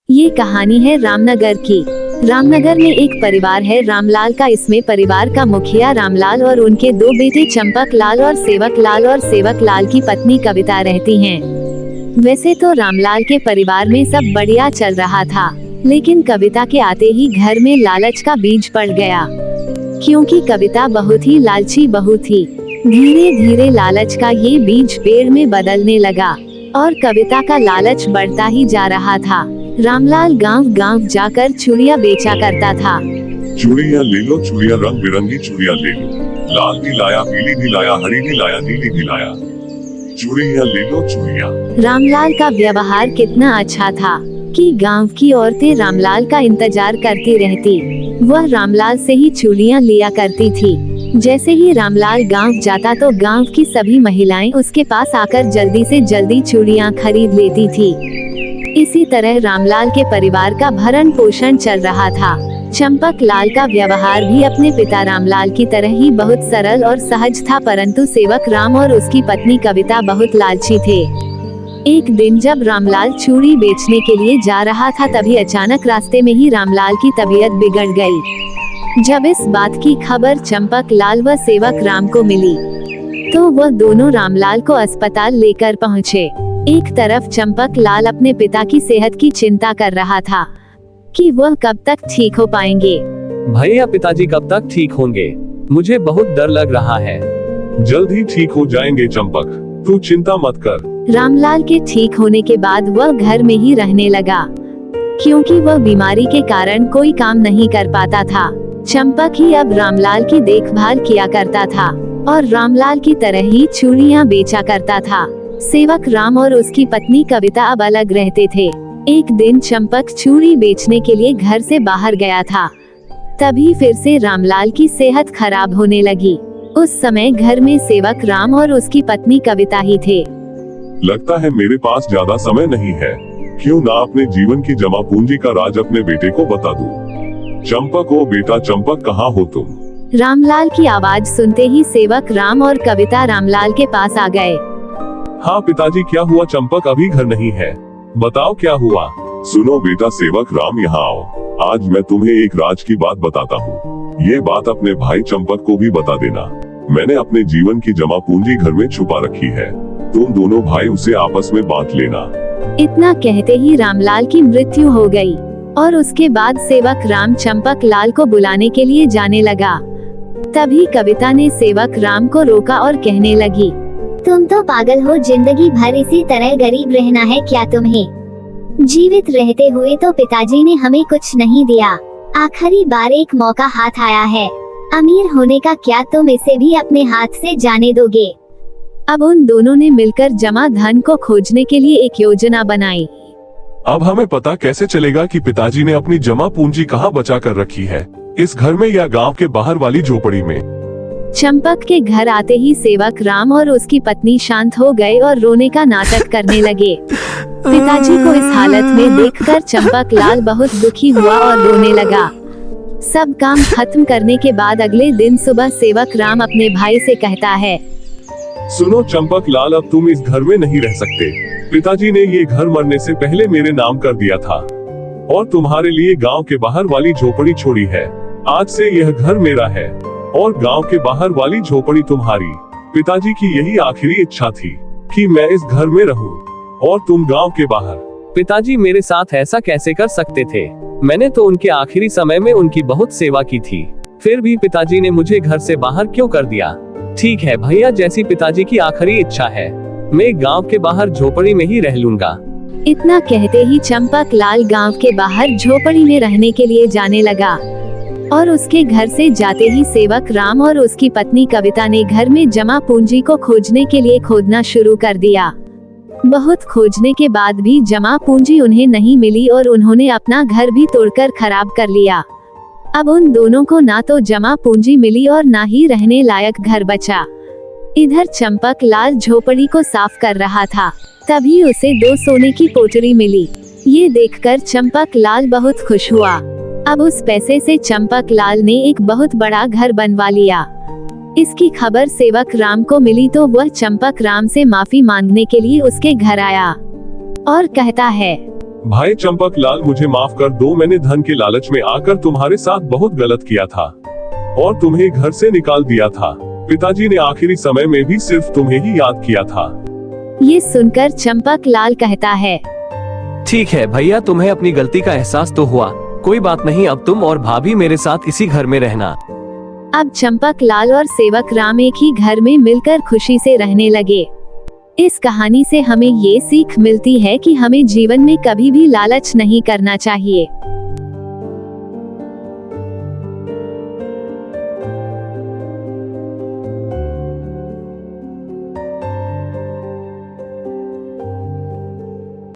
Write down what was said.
ये कहानी है रामनगर की। रामनगर में एक परिवार है रामलाल का। इसमें परिवार का मुखिया रामलाल और उनके दो बेटे चंपक लाल और सेवक लाल की पत्नी कविता रहती हैं। वैसे तो रामलाल के परिवार में सब बढ़िया चल रहा था, लेकिन कविता के आते ही घर में लालच का बीज पड़ गया, क्योंकि कविता बहुत ही लालची बहू थी। धीरे धीरे लालच का ये बीज पेड़ में बदलने लगा और कविता का लालच बढ़ता ही जा रहा था। रामलाल गांव गांव जाकर चूड़ियां बेचा करता था। चूड़ियां ले लो, चूड़ियां रंग बिरंगी चूड़ियां ले लो, लाल भी लाया, पीली भी लाया, हरी भी लाया, नीली भी लाया, चूड़ियां ले लो चूड़ियां। रामलाल का व्यवहार कितना अच्छा था कि गांव की औरतें रामलाल का इंतजार करती रहती। वह रामलाल से ही चूड़ियां लिया करती थी। जैसे ही रामलाल गांव जाता तो गांव की सभी महिलाएं उसके पास आकर जल्दी से जल्दी चूड़ियां खरीद लेती थी। इसी तरह रामलाल के परिवार का भरण पोषण चल रहा था। चंपक लाल का व्यवहार भी अपने पिता रामलाल की तरह ही बहुत सरल और सहज था, परंतु सेवक राम और उसकी पत्नी कविता बहुत लालची थे। एक दिन जब रामलाल चूड़ी बेचने के लिए जा रहा था, तभी अचानक रास्ते में ही रामलाल की तबीयत बिगड़ गई। जब इस बात की खबर चंपक लाल व सेवक राम को मिली, तो वह दोनों रामलाल को अस्पताल लेकर पहुँचे। एक तरफ चंपक लाल अपने पिता की सेहत की चिंता कर रहा था कि वह कब तक ठीक हो पाएंगे। भैया, पिताजी कब तक ठीक होंगे? मुझे बहुत डर लग रहा है। जल्द ही ठीक हो जाएंगे चंपक, तू चिंता मत कर। रामलाल के ठीक होने के बाद वह घर में ही रहने लगा, क्योंकि वह बीमारी के कारण कोई काम नहीं कर पाता था। चंपक ही अब रामलाल की देखभाल किया करता था और रामलाल की तरह ही चूड़ियां बेचा करता था। सेवक राम और उसकी पत्नी कविता अब अलग रहते थे। एक दिन चंपक चूड़ी बेचने के लिए घर से बाहर गया था, तभी फिर से रामलाल की सेहत खराब होने लगी। उस समय घर में सेवक राम और उसकी पत्नी कविता ही थे। लगता है मेरे पास ज्यादा समय नहीं है, क्यों ना अपने जीवन की जमा पूंजी का राज अपने बेटे को बता दूं। चंपक, ओ बेटा चंपक, कहाँ हो तुम? रामलाल की आवाज सुनते ही सेवक राम और कविता रामलाल के पास आ गए। हाँ पिताजी, क्या हुआ? चंपक अभी घर नहीं है, बताओ क्या हुआ? सुनो बेटा सेवक राम, यहाँ आओ। आज मैं तुम्हें एक राज की बात बताता हूँ। ये बात अपने भाई चंपक को भी बता देना। मैंने अपने जीवन की जमा पूंजी घर में छुपा रखी है, तुम दोनों भाई उसे आपस में बांट लेना। इतना कहते ही रामलाल की मृत्यु हो गई और उसके बाद सेवक राम चंपक लाल को बुलाने के लिए जाने लगा। तभी कविता ने सेवक राम को रोका और कहने लगी, तुम तो पागल हो, जिंदगी भर इसी तरह गरीब रहना है क्या तुम्हें? जीवित रहते हुए तो पिताजी ने हमें कुछ नहीं दिया, आखिरी बार एक मौका हाथ आया है। अमीर होने का क्या तुम इसे भी अपने हाथ से जाने दोगे? अब उन दोनों ने मिलकर जमा धन को खोजने के लिए एक योजना बनाई। अब हमें पता कैसे चलेगा कि पिताजी ने अपनी जमा पूंजी कहाँ बचा कर रखी है, इस घर में या गांव के बाहर वाली झोपड़ी में? चंपक के घर आते ही सेवक राम और उसकी पत्नी शांत हो गए और रोने का नाटक करने लगे। पिताजी को इस हालत में देखकर चंपक लाल बहुत दुखी हुआ और रोने लगा। सब काम खत्म करने के बाद अगले दिन सुबह सेवक राम अपने भाई से कहता है, सुनो चंपक लाल, अब तुम इस घर में नहीं रह सकते। पिताजी ने ये घर मरने से पहले मेरे नाम कर दिया था और तुम्हारे लिए गांव के बाहर वाली झोपड़ी छोड़ी है। आज से यह घर मेरा है और गांव के बाहर वाली झोपड़ी तुम्हारी। पिताजी की यही आखिरी इच्छा थी कि मैं इस घर में रहूं और तुम गांव के बाहर। पिताजी मेरे साथ ऐसा कैसे कर सकते थे? मैंने तो उनके आखिरी समय में उनकी बहुत सेवा की थी, फिर भी पिताजी ने मुझे घर से बाहर क्यों कर दिया? ठीक है भैया, जैसी पिताजी की आखिरी इच्छा है, मैं गांव के बाहर झोपड़ी में ही रह लूंगा। इतना कहते ही चंपक लाल गांव के बाहर झोपड़ी में रहने के लिए जाने लगा और उसके घर से जाते ही सेवक राम और उसकी पत्नी कविता ने घर में जमा पूंजी को खोजने के लिए खोदना शुरू कर दिया। बहुत खोजने के बाद भी जमा पूंजी उन्हें नहीं मिली और उन्होंने अपना घर भी तोड़कर खराब कर लिया। अब उन दोनों को ना तो जमा पूंजी मिली और ना ही रहने लायक घर बचा। इधर चंपक लाल झोपड़ी को साफ कर रहा था, तभी उसे 2 सोने की पोटली मिली। ये देखकर चंपक लाल बहुत खुश हुआ। अब उस पैसे से चंपक लाल ने एक बहुत बड़ा घर बनवा लिया। इसकी खबर सेवक राम को मिली तो वह चंपक राम से माफी मांगने के लिए उसके घर आया और कहता है, भाई चंपक लाल, मुझे माफ कर दो। मैंने धन के लालच में आकर तुम्हारे साथ बहुत गलत किया था और तुम्हें घर से निकाल दिया था। पिताजी ने आखिरी समय में भी सिर्फ तुम्हें ही याद किया था। ये सुनकर चंपक लाल कहता है, ठीक है भैया, तुम्हें अपनी गलती का एहसास तो हुआ। कोई बात नहीं, अब तुम और भाभी मेरे साथ इसी घर में रहना। अब चंपक लाल और सेवक राम एक ही घर में मिलकर खुशी से रहने लगे। इस कहानी से हमें ये सीख मिलती है कि हमें जीवन में कभी भी लालच नहीं करना चाहिए।